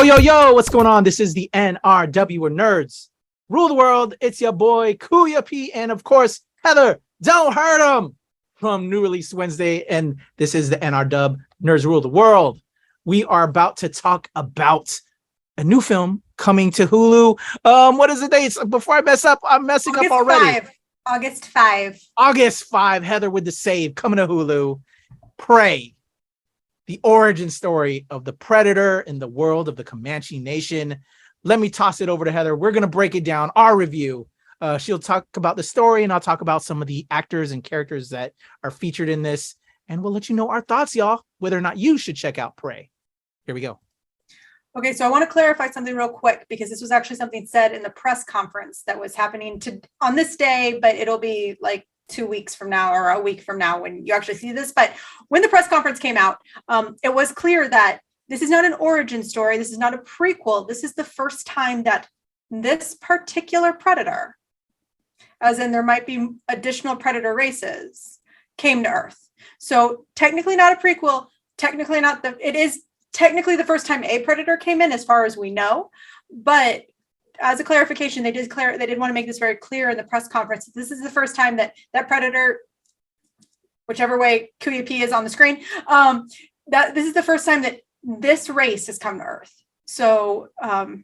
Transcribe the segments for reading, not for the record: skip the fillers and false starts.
Yo, what's going on? This is the NRW, or Nerds Rule the World. It's your boy, Kuya P, and of course, Heather, don't hurt him, from New Release Wednesday, and this is the NRW, Nerds Rule the World. We are about to talk about a new film coming to Hulu. What is the date? Before I mess up, I'm messing up already. August 5. August 5, Heather with the save, coming to Hulu. Prey. The origin story of the Predator in the world of the Comanche Nation. Let me toss it over to Heather. We're going to break it down, our review. She'll talk about the story, and I'll talk about some of the actors and characters that are featured in this. And we'll let you know our thoughts, y'all, whether or not you should check out Prey. Here we go. Okay, so I want to clarify something real quick, because this was actually something said in the press conference that was happening on this day, but it'll be like 2 weeks from now or a week from now when you actually see this. But when the press conference came out, it was clear that this is not an origin story. This is not a prequel. This is the first time that this particular predator, as in there might be additional predator races, came to Earth. So technically not a prequel, technically not it is technically the first time a predator came in, as far as we know. But as a clarification, they did want to make this very clear in the press conference. This is the first time that predator, whichever way Kuya P is on the screen, that this is the first time that this race has come to Earth. So, so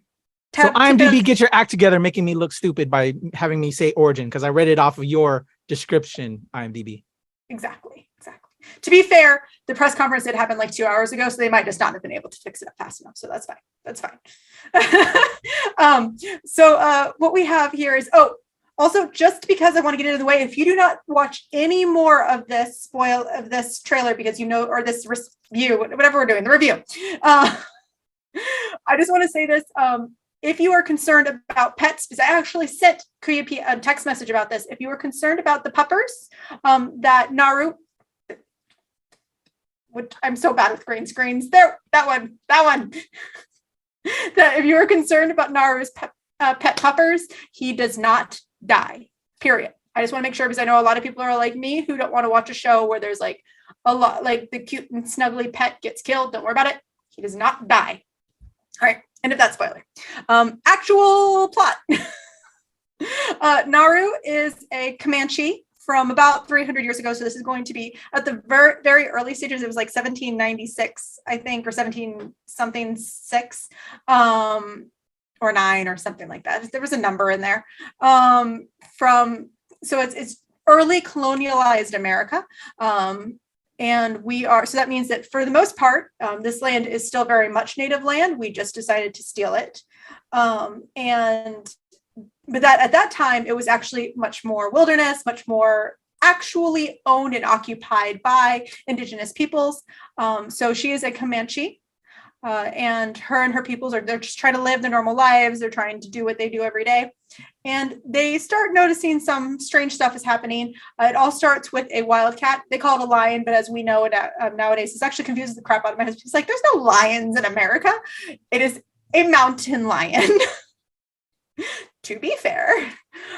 IMDb, get your act together, making me look stupid by having me say origin, because I read it off of your description, IMDb. Exactly. To be fair, the press conference did happen like 2 hours ago, so they might just not have been able to fix it up fast enough. So that's fine. So what we have here is, also, just because I want to get it out of the way, if you do not watch any more of this trailer, because or this review, whatever we're doing, the review, I just want to say this. If you are concerned about pets, because I actually sent Kuya P a text message about this. If you are concerned about the puppers, that Naru, which I'm so bad with green screens. That one. That if you are concerned about Naru's pet puppers, he does not die. Period. I just want to make sure, because I know a lot of people are like me who don't want to watch a show where there's like a lot, like the cute and snuggly pet gets killed. Don't worry about it. He does not die. All right. End of that spoiler. Actual plot. Naru is a Comanche from about 300 years ago. So this is going to be at the very, very early stages. It was like 1796, I think, or 17 something 6, or 9 or something like that. There was a number in there. So it's early colonialized America. And so that means that for the most part, this land is still very much native land. We just decided to steal it. But at that time, it was actually much more wilderness, much more actually owned and occupied by indigenous peoples. So she is a Comanche, and her peoples they're just trying to live their normal lives. They're trying to do what they do every day. And they start noticing some strange stuff is happening. It all starts with a wildcat. They call it a lion, but as we know it nowadays, this actually confuses the crap out of my husband. He's like, there's no lions in America. It is a mountain lion. To be fair.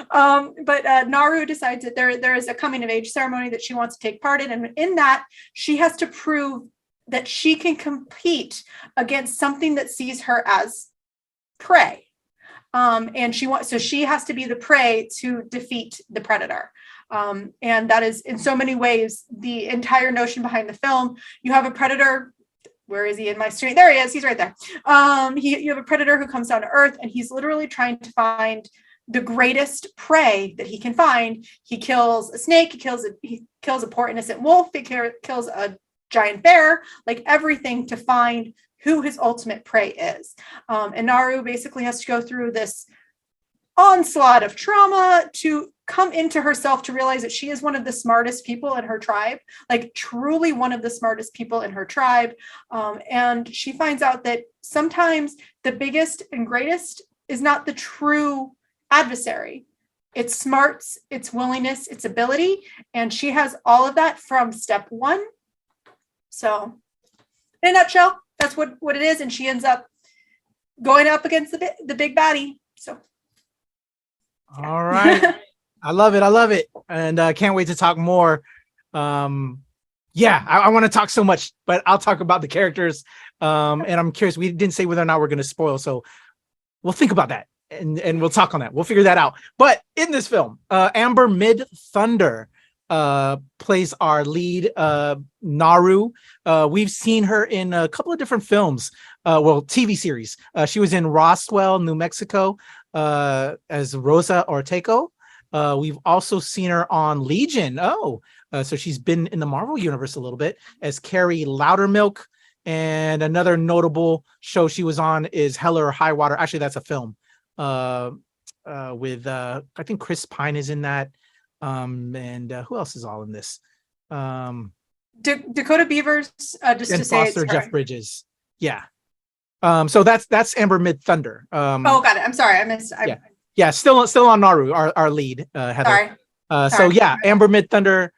But Naru decides that there is a coming of age ceremony that she wants to take part in. And in that, she has to prove that she can compete against something that sees her as prey. And she has to be the prey to defeat the predator. And that is in so many ways the entire notion behind the film. You have a predator. Where is he in my screen? There he is. He's right there. You have a predator who comes down to Earth, and he's literally trying to find the greatest prey that he can find. He kills a snake. He kills a poor innocent wolf. He kills a giant bear, like everything to find who his ultimate prey is. And Naru basically has to go through this onslaught of trauma to come into herself, to realize that she is one of the smartest people in her tribe, like truly one of the smartest people in her tribe. And she finds out that sometimes the biggest and greatest is not the true adversary. It's smarts, it's willingness, it's ability. And she has all of that from step one. So in a nutshell, that's what it is. And she ends up going up against the big baddie. So. All right. I love it. And I can't wait to talk more. Yeah, I want to talk so much, but I'll talk about the characters. And I'm curious. We didn't say whether or not we're going to spoil, so we'll think about that and we'll talk on that. We'll figure that out. But in this film, Amber Mid Thunder plays our lead, Naru. We've seen her in a couple of different films, TV series. She was in Roswell, New Mexico, as Rosa Orteco. We've also seen her on Legion. So she's been in the Marvel universe a little bit as Carrie Loudermilk. And another notable show she was on is Hell or High Water. Actually, that's a film with I think Chris Pine is in that. And who else is all in this? Dakota Beavers, just and to say Foster, it's Jeff Bridges. Yeah. So that's Amber Mid Thunder. Got it. I'm sorry, I missed. Yeah, still on Naru, our lead, Heather. Sorry. Amber Mid Thunder.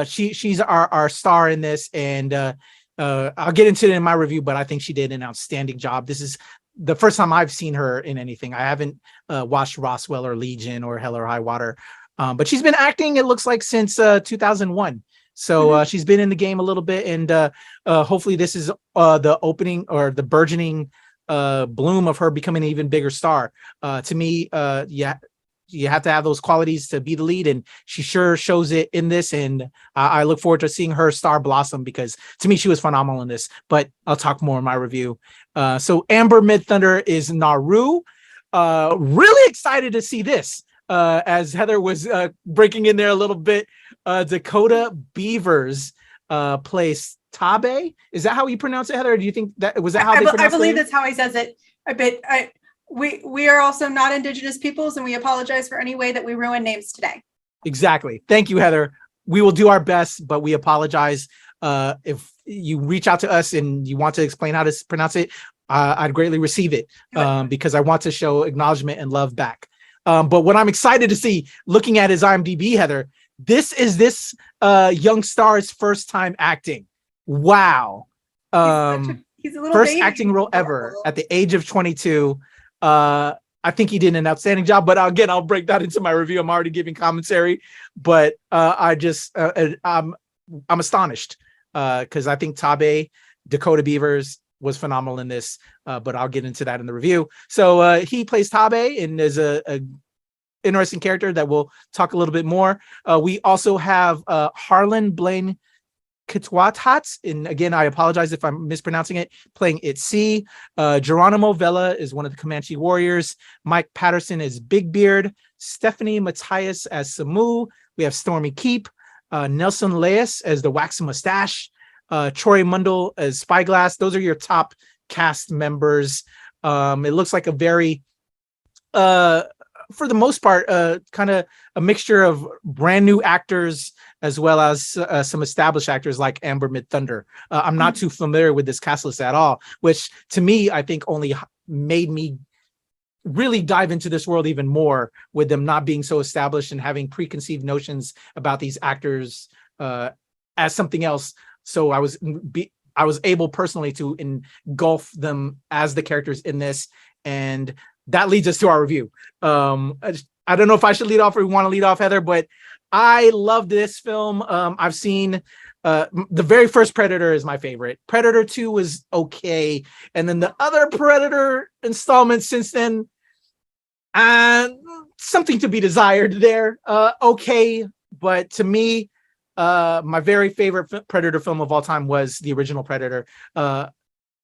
She's our star in this, and I'll get into it in my review, but I think she did an outstanding job. This is the first time I've seen her in anything. I haven't watched Roswell or Legion or Hell or High Water, but she's been acting, it looks like, since 2001. So she's been in the game a little bit, and hopefully this is the opening or the burgeoning bloom of her becoming an even bigger star. To me, you have to have those qualities to be the lead, and she sure shows it in this. And I look forward to seeing her star blossom, because to me she was phenomenal in this. But I'll talk more in my review. So Amber Mid Thunder is Naru. Really excited to see this. As Heather was breaking in there a little bit, Dakota Beavers plays Tabe. Is that how you pronounce it, Heather? Or do you think that was that how they pronounce it? I believe that's how he says it. We are also not Indigenous peoples, and we apologize for any way that we ruin names today. Exactly. Thank you, Heather. We will do our best, but we apologize. If you reach out to us and you want to explain how to pronounce it, I'd greatly receive it, because I want to show acknowledgement and love back. But what I'm excited to see, looking at his IMDb, Heather, this is this young star's first time acting. Wow. He's a little first baby. acting role ever at the age of 22. I think he did an outstanding job, but again, I'll break that into my review. I'm already giving commentary, but I'm astonished because I think Tabe, Dakota Beavers, was phenomenal in this, but I'll get into that in the review. So he plays Tabe and is a interesting character that we'll talk a little bit more. We also have Harlan Blaine Kitwatats, and again, I apologize if I'm mispronouncing it, playing Itzy. Geronimo Vela is one of the Comanche warriors. Mike Patterson is Big Beard. Stephanie Matthias as Samu. We have Stormy Keep. Nelson Leas as the Waxy Mustache. Troy Mundell as Spyglass. Those are your top cast members. It looks like a very, for the most part, kind of a mixture of brand new actors as well as some established actors like Amber Mid Thunder. I'm not too familiar with this cast list at all, which to me, I think only made me really dive into this world even more, with them not being so established and having preconceived notions about these actors as something else. So I was able personally to engulf them as the characters in this, and that leads us to our review. I don't know if I should lead off or we want to lead off, Heather, but I love this film. I've seen the very first Predator is my favorite. Predator 2 was okay, and then the other Predator installments since then, something to be desired there. Okay, but to me, my very favorite Predator film of all time was the original Predator.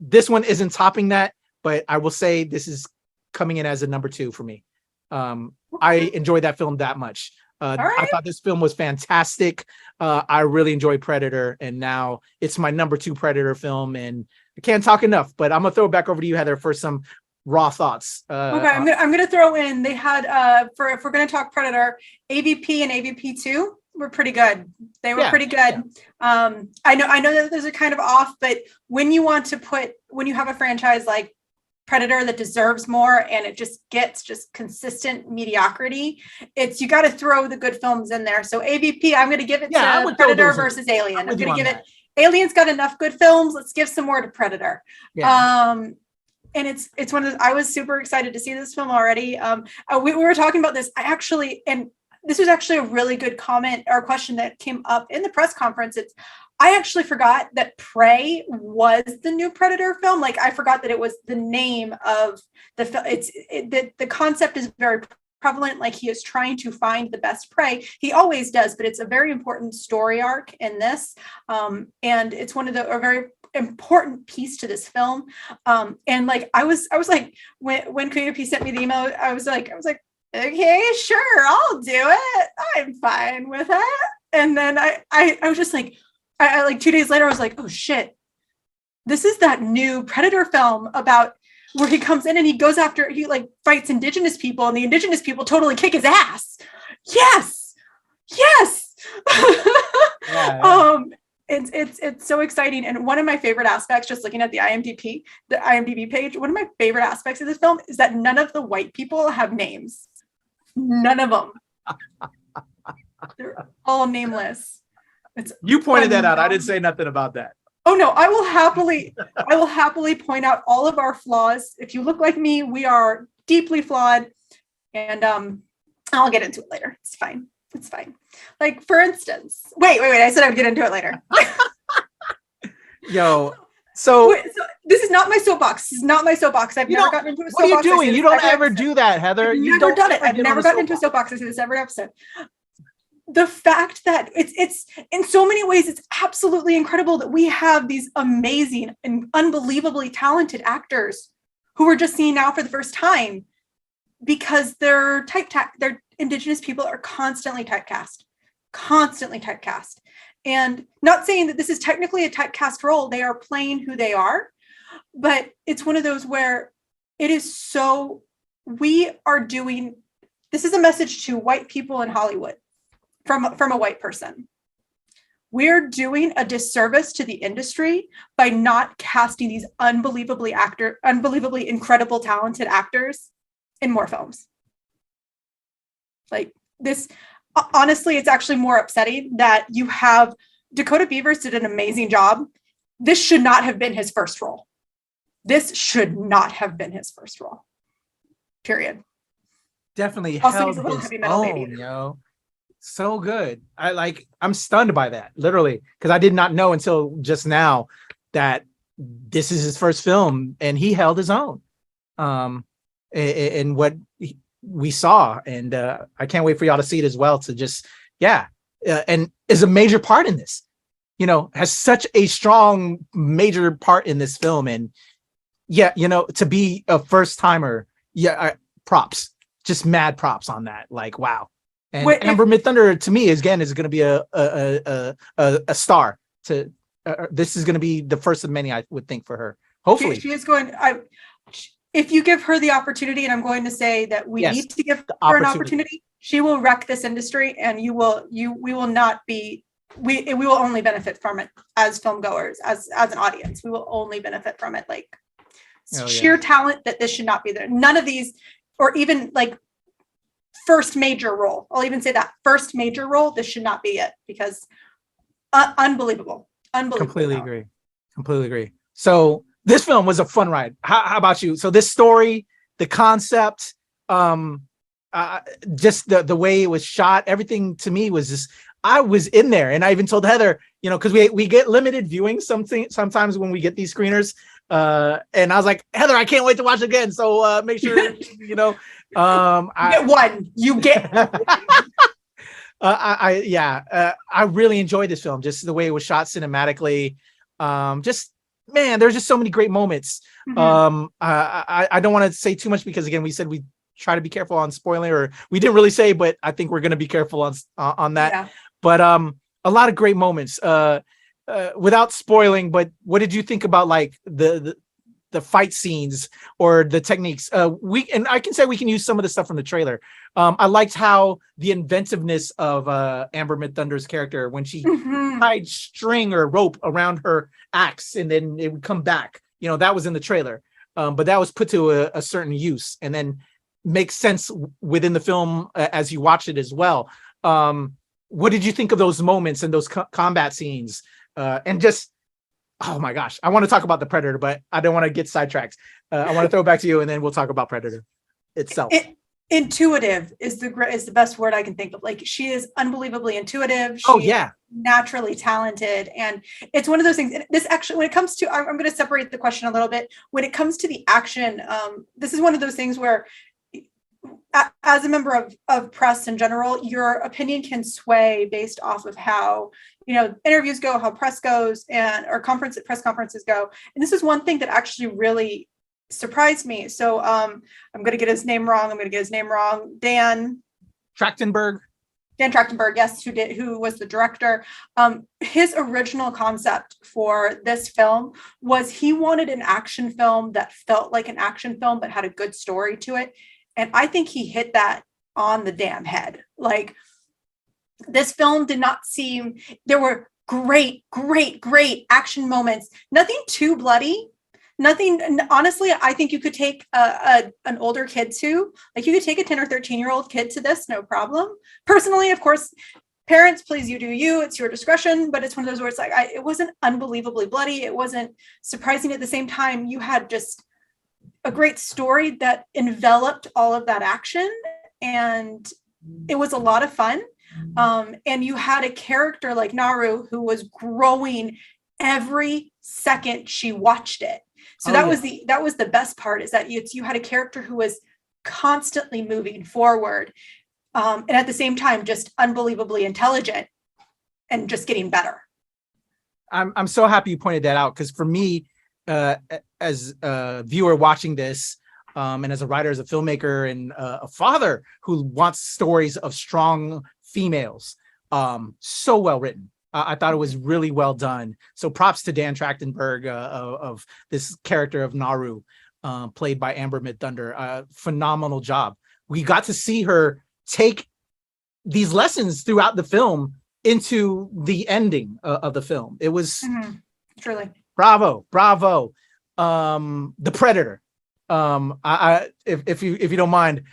This one isn't topping that, but I will say this is coming in as a number 2 for me. I enjoyed that film that much. I thought this film was fantastic. I really enjoyed Predator, and now it's my number 2 Predator film, and I can't talk enough, but I'm gonna throw it back over to you, Heather, for some raw thoughts. Okay, I'm gonna throw in, they had if we're gonna talk Predator, AVP and AVP2 were pretty good. They were pretty good. Yeah. I know that those are kind of off, but when you have a franchise like Predator that deserves more and it just gets consistent mediocrity, you got to throw the good films in there. So AVP, I'm going to give it to Predator versus Alien. I'm going to give it. Alien's got enough good films. Let's give some more to Predator. Yeah. And it's one of those, I was super excited to see this film already. We were talking about this. And this was actually a really good comment or question that came up in the press conference. I actually forgot that Prey was the new Predator film. Like I forgot that it was the name of the film. The concept is very prevalent. Like he is trying to find the best prey. He always does, but it's a very important story arc in this, and it's one of a very important piece to this film. And like I was like when Karina P sent me the email, I was like, okay, sure, I'll do it. I'm fine with it. And then I was just like, I like 2 days later, I was like, oh shit, this is that new Predator film about where he comes in and he goes after, he like fights indigenous people and the indigenous people totally kick his ass. Yes. Yeah. It's so exciting. And one of my favorite aspects, just looking at the IMDb page, one of my favorite aspects of this film is that none of the white people have names. None of them. They're all nameless. You pointed that out. I didn't say nothing about that. Oh no, I will happily point out all of our flaws. If you look like me, we are deeply flawed. And I'll get into it later. It's fine. Like for instance, wait. I said I would get into it later. So this is not my soapbox. I've never gotten into a soapbox. What are you doing? You don't ever do that, Heather. I've never done it. I've never gotten into a soapbox. I say this every episode. The fact that it's in so many ways, it's absolutely incredible that we have these amazing and unbelievably talented actors who we're just seeing now for the first time because their indigenous people are constantly typecast. And not saying that this is technically a typecast role, they are playing who they are, but it's one of those where it is so, this is a message to white people in Hollywood. From a white person. We're doing a disservice to the industry by not casting these unbelievably incredible, talented actors in more films. Like this, honestly, it's actually more upsetting that you have Dakota Beavers did an amazing job. This should not have been his first role. Period. Definitely held his own, yo. So good. I'm stunned by that, literally, because I did not know until just now that this is his first film and he held his own in what we saw. And I can't wait for y'all to see it as well, to just, and is a major part in this, has such a strong major part in this film. And to be a first timer, props, just mad props on that. Like, wow. And Amber Midthunder to me is going to be a star. This is going to be the first of many, I would think, for her. Hopefully, she is going. If you give her the opportunity, and I'm going to say that we need to give her an opportunity, she will wreck this industry, and we will only benefit from it as film goers, as an audience. We will only benefit from it. Like sheer talent that this should not be there. None of these, or even like. First major role. I'll even say that first major role. This should not be it because unbelievable. Completely agree. So this film was a fun ride. How about you? So this story, the concept, just the way it was shot, everything to me was just, I was in there. And I even told Heather, because we get limited viewing sometimes when we get these screeners. And I was like, Heather, I can't wait to watch it again. So make sure, you get I really enjoyed this film, just the way it was shot cinematically. There's just so many great moments. Mm-hmm. I don't want to say too much because again, we said we try to be careful on spoiling, or we didn't really say, but I think we're going to be careful on that. Yeah. But a lot of great moments. Without spoiling, but what did you think about like the fight scenes or the techniques? And I can say we can use some of the stuff from the trailer. I liked how the inventiveness of Amber Midthunder's character when she tied string or rope around her axe and then it would come back. That was in the trailer, but that was put to a certain use and then makes sense within the film as you watch it as well. What did you think of those moments and those combat scenes? And just, oh my gosh, I want to talk about the Predator, but I don't want to get sidetracked. I want to throw it back to you and then we'll talk about Predator itself. Intuitive is the best word I can think of. Like, she is unbelievably intuitive. Oh She is yeah. naturally talented, and it's one of those things. This actually, when it comes to, I'm going to separate the question a little bit. When it comes to the action, this is one of those things where, as a member of press in general, your opinion can sway based off of how, interviews go, how press goes, and or press conferences go. And this is one thing that actually really surprised me. So I'm going to get his name wrong. Dan Trachtenberg. Trachtenberg, yes, who was the director. His original concept for this film was he wanted an action film that felt like an action film but had a good story to it. And I think he hit that on the damn head. Like, this film did not seem, there were great action moments. Nothing too bloody. Nothing, honestly, I think you could take an older kid to, like, you could take a 10 or 13-year-old kid to this, no problem. Personally, of course, parents, please, you do you, it's your discretion, but it's one of those where it's like, it wasn't unbelievably bloody. It wasn't surprising. At the same time, you had just a great story that enveloped all of that action, and it was a lot of fun. And you had a character like Naru who was growing every second she watched it. So that was the best part, is that you had a character who was constantly moving forward, and at the same time just unbelievably intelligent and just getting better. I'm so happy you pointed that out, because for me, as a viewer watching this, and as a writer, as a filmmaker, and a father who wants stories of strong females, so well written. I thought it was really well done. So props to Dan Trachtenberg of this character of Naru, played by Amber Midthunder. Phenomenal job. We got to see her take these lessons throughout the film into the ending of the film. It was truly bravo. The Predator. If you don't mind,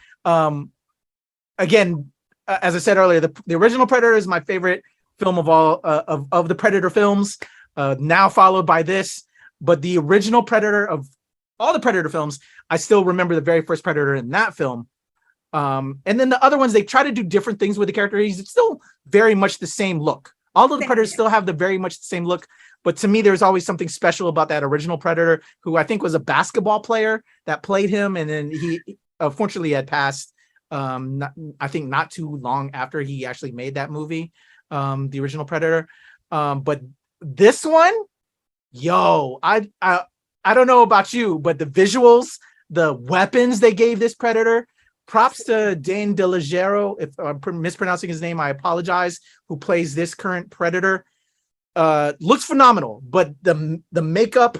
again, as I said earlier, the original Predator is my favorite film of all of the Predator films, now followed by this. But the original Predator of all the Predator films, I still remember the very first Predator in that film. And then the other ones, they try to do different things with the character. He's still very much the same look. All of the Predators still have the very much the same look. But to me, there's always something special about that original Predator, who I think was a basketball player that played him. And then he unfortunately had passed, I think not too long after he actually made that movie, the original Predator. But this one, I don't know about you, but the visuals, the weapons they gave this Predator, props to Dane DeLegero. If I'm mispronouncing his name, I apologize, who plays this current Predator. Looks phenomenal, but the makeup,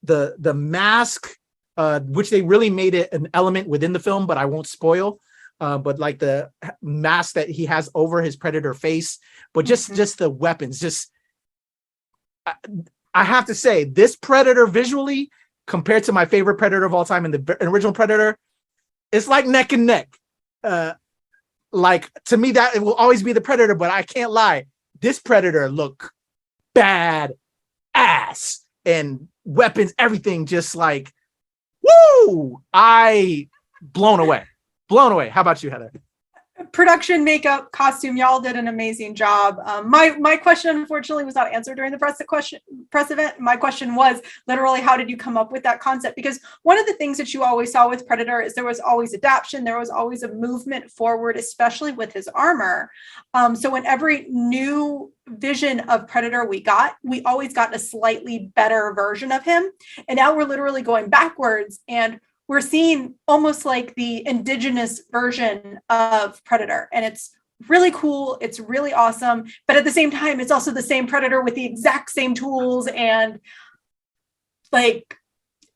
the mask, which they really made it an element within the film, but I won't spoil. But like the mask that he has over his Predator face, but just the weapons, I have to say, this Predator visually, compared to my favorite Predator of all time in the original Predator, it's like neck and neck. Like, to me, that it will always be the Predator, but I can't lie, this Predator look bad ass, and weapons, everything, just like, woo! Blown away. How about you, Heather? Production, makeup, costume, y'all did an amazing job. My question, unfortunately, was not answered during the press event. My question was literally, how did you come up with that concept? Because one of the things that you always saw with Predator is there was always adaptation, there was always a movement forward, especially with his armor. So in every new vision of Predator we always got a slightly better version of him. And now we're literally going backwards, and we're seeing almost like the indigenous version of Predator. And it's really cool. It's really awesome. But at the same time, it's also the same Predator with the exact same tools. And like,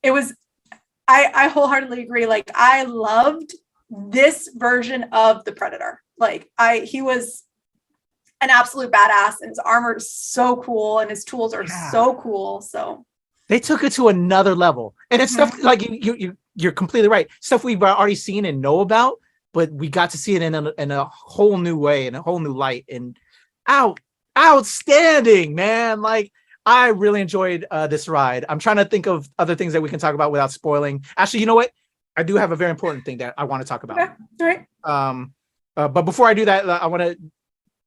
it was, I wholeheartedly agree. Like, I loved this version of the Predator. Like, he was an absolute badass, and his armor is so cool, and his tools are so cool. So they took it to another level. And it's stuff like you're completely right. Stuff we've already seen and know about, but we got to see it in a whole new way, in a whole new light, and outstanding, man. Like, I really enjoyed this ride. I'm trying to think of other things that we can talk about without spoiling. Actually, you know what? I do have a very important thing that I want to talk about. Okay. All right. But before I do that, I want to,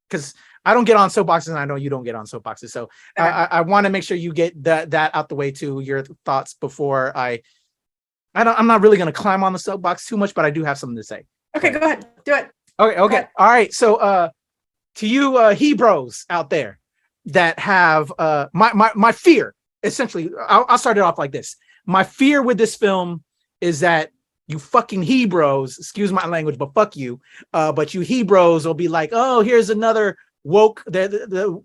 because I don't get on soapboxes, and I know you don't get on soapboxes, so Okay. I want to make sure you get that out the way too. Your thoughts before I'm not really going to climb on the soapbox too much, but I do have something to say. Okay, go ahead. Do it. Okay. All right. So to you Hebrews out there that have my fear, essentially, I'll start it off like this. My fear with this film is that you fucking Hebrews, excuse my language, but fuck you. But you Hebrews will be like, oh, here's another woke the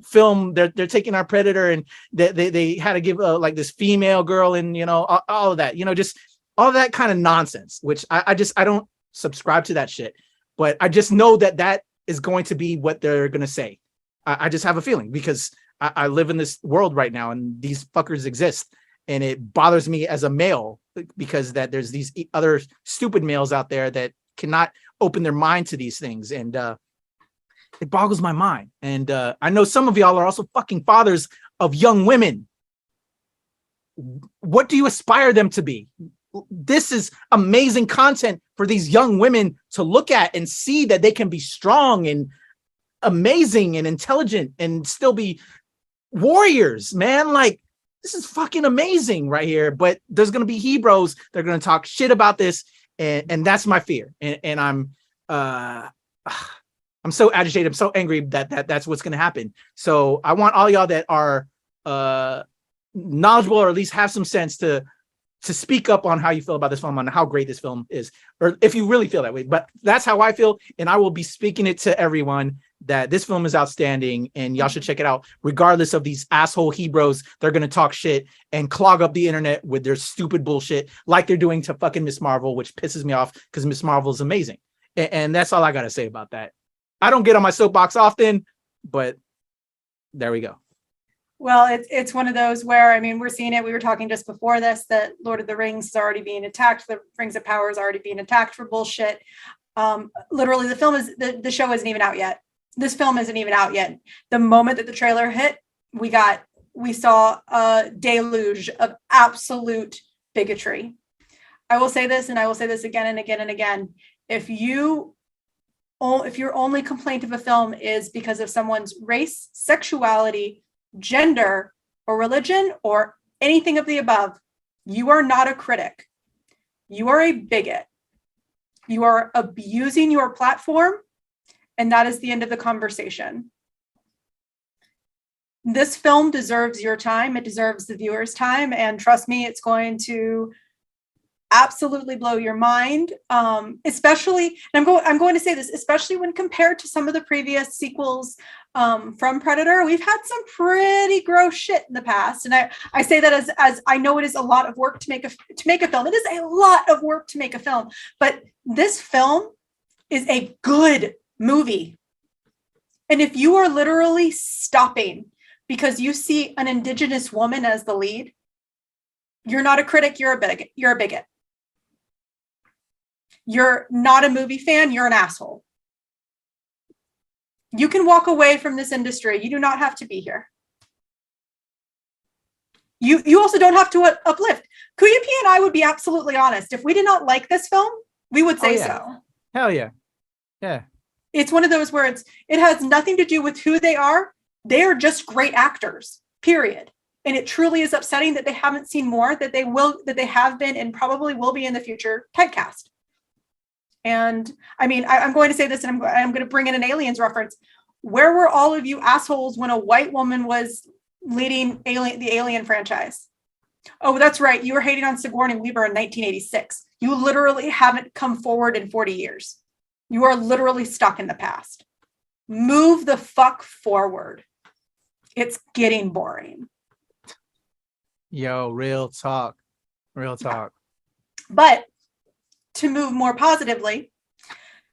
film. They're taking our Predator, and they had to give like this female girl, and all of that, just all that kind of nonsense, which I don't subscribe to that shit. But I just know that is going to be what they're going to say. I just have a feeling, because I live in this world right now, and these fuckers exist. And it bothers me as a male, because that there's these other stupid males out there that cannot open their mind to these things. And it boggles my mind. And I know some of y'all are also fucking fathers of young women. What do you aspire them to be? This is amazing content for these young women to look at and see that they can be strong and amazing and intelligent and still be warriors, man. Like, this is fucking amazing right here. But there's going to be Hebrews. They're going to talk shit about this. And that's my fear. And I'm so agitated. I'm so angry that's what's going to happen. So I want all y'all that are knowledgeable, or at least have some sense, to speak up on how you feel about this film, on how great this film is, or if you really feel that way. But that's how I feel. And I will be speaking it to everyone, that this film is outstanding and y'all should check it out, regardless of these asshole Hebrews. They're going to talk shit and clog up the internet with their stupid bullshit, like they're doing to fucking Miss Marvel, which pisses me off, because Miss Marvel is amazing. And that's all I got to say about that. I don't get on my soapbox often, but there we go. Well, it's one of those where, I mean, we're seeing it. We were talking just before this that Lord of the Rings is already being attacked. The Rings of Power is already being attacked for bullshit. Literally, the show isn't even out yet. This film isn't even out yet. The moment that the trailer hit, we saw a deluge of absolute bigotry. I will say this, and I will say this again and again and again. If your only complaint of a film is because of someone's race, sexuality, gender, or religion, or anything of the above, you are not a critic. You are a bigot. You are abusing your platform, and that is the end of the conversation. This film deserves your time. It deserves the viewer's time. And trust me, it's going to absolutely blow your mind. Especially, and I'm going to say this, especially when compared to some of the previous sequels from Predator. We've had some pretty gross shit in the past. And I say that as I know it is a lot of work to make a film. It is a lot of work to make a film. But this film is a good movie. And if you are literally stopping because you see an Indigenous woman as the lead, you're not a critic, you're a bigot. You're a bigot. You're not a movie fan, you're an asshole. You can walk away from this industry. You do not have to be here. You also don't have to uplift. Kuya P and I would be absolutely honest. If we did not like this film, we would say so. Hell yeah. Yeah. It's one of those where it has nothing to do with who they are. They are just great actors, period. And it truly is upsetting that they haven't seen more, that they have been and probably will be in the future typecast. And I mean, I'm going to say this, and I'm going to bring in an Aliens reference. Where were all of you assholes when a white woman was leading the Alien franchise? Oh, that's right. You were hating on Sigourney Weaver in 1986. You literally haven't come forward in 40 years. You are literally stuck in the past. Move the fuck forward. It's getting boring. Yo, real talk. Real talk. But to move more positively,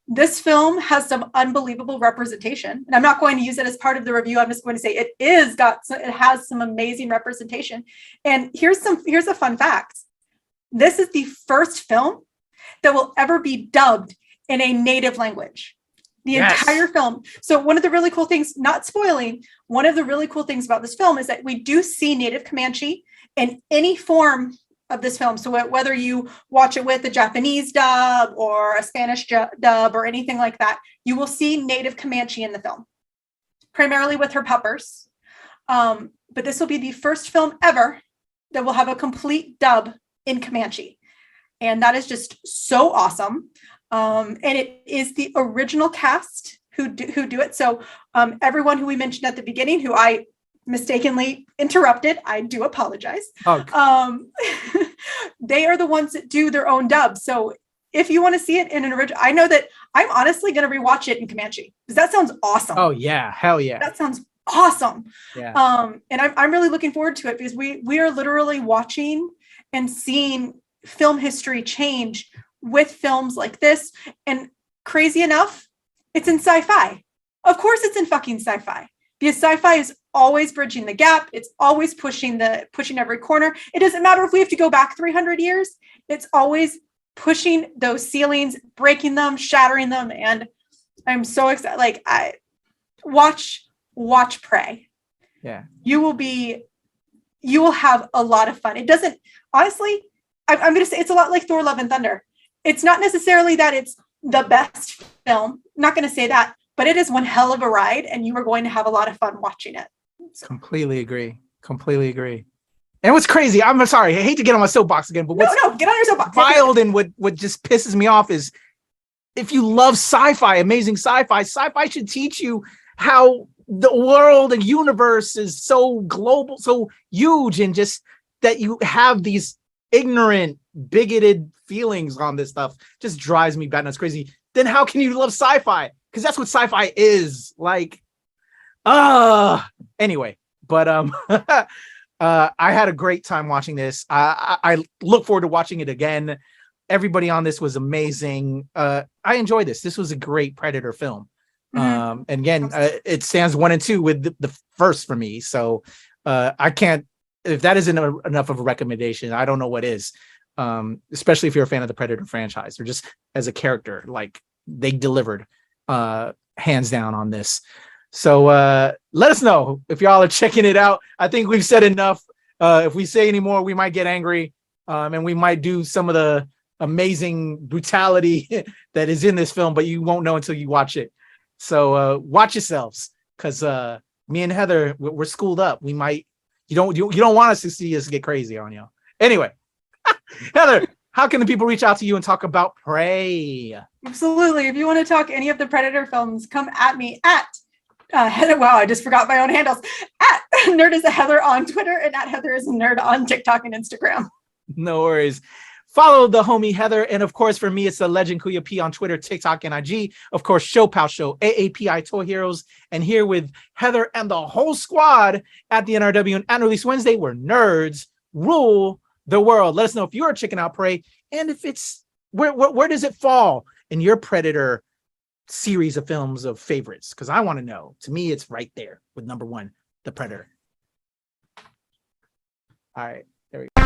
this film has some unbelievable representation. And I'm not going to use it as part of the review. I'm just going to say it has some amazing representation. And here's a fun fact. This is the first film that will ever be dubbed in a native language. The entire film. So one of the really cool things, not spoiling, one of the really cool things about this film is that we do see native Comanche in any form of this film. So whether you watch it with a Japanese dub or a Spanish dub or anything like that, you will see native Comanche in the film, primarily with her puppers. But this will be the first film ever that will have a complete dub in Comanche. And that is just so awesome. And it is the original cast who do it. So everyone who we mentioned at the beginning, who I mistakenly interrupted, I do apologize. They are the ones that do their own dub. So if you want to see it in an original, I know that I'm honestly going to rewatch it in Comanche because that sounds awesome. Oh yeah, hell yeah, that sounds awesome. Yeah. And I'm really looking forward to it because we are literally watching and seeing film history change with films like this. And crazy enough, it's in sci-fi. Of course it's in fucking sci-fi, because sci-fi is always bridging the gap. It's always pushing every corner. It doesn't matter if we have to go back 300 years. It's always pushing those ceilings, breaking them, shattering them. And I'm so excited. Like, I watch Prey. Yeah. You will have a lot of fun. It doesn't, honestly, I'm going to say it's a lot like Thor: Love and Thunder. It's not necessarily that it's the best film. I'm not going to say that, but it is one hell of a ride, and you are going to have a lot of fun watching it. So. Completely agree. And what's crazy, I'm sorry, I hate to get on my soapbox again, but what's no, get on your soapbox. Wild and what just pisses me off is, if you love sci-fi, amazing sci-fi should teach you how the world and universe is so global, so huge, and just that you have these ignorant, bigoted feelings on this stuff just drives me batnuts crazy. Then how can you love sci-fi? Because that's what sci-fi is. Like, anyway, but I had a great time watching this. I look forward to watching it again. Everybody on this was amazing. I enjoyed this. This was a great Predator film. And again, it stands 1 and 2 with the first for me. So I can't, if that isn't enough of a recommendation, I don't know what is. Especially if you're a fan of the Predator franchise, or just as a character, like, they delivered hands down on this. So let us know if y'all are checking it out. I think we've said enough. If we say any more, we might get angry, and we might do some of the amazing brutality that is in this film, but you won't know until you watch it. So watch yourselves, because me and Heather, we're schooled up. We might, you don't want us to see us get crazy on you. Anyway, Heather, how can the people reach out to you and talk about Prey? Absolutely. If you want to talk any of the Predator films, come at me at Heather. Wow, I just forgot my own handles. At Nerd is a Heather on Twitter, and at Heather is a Nerd on TikTok and Instagram. No worries. Follow the homie Heather. And of course, for me, it's the Legend Kuya P on Twitter, TikTok, and IG. Of course, Show Pal Show, AAPI Toy Heroes. And here with Heather and the whole squad at the NRW and Release Wednesday, where nerds rule the world. Let us know if you're checking out Prey, and if it's where does it fall in your Predator series of films of favorites? Because I want to know. To me, it's right there with number 1, The Predator. All right, there we go.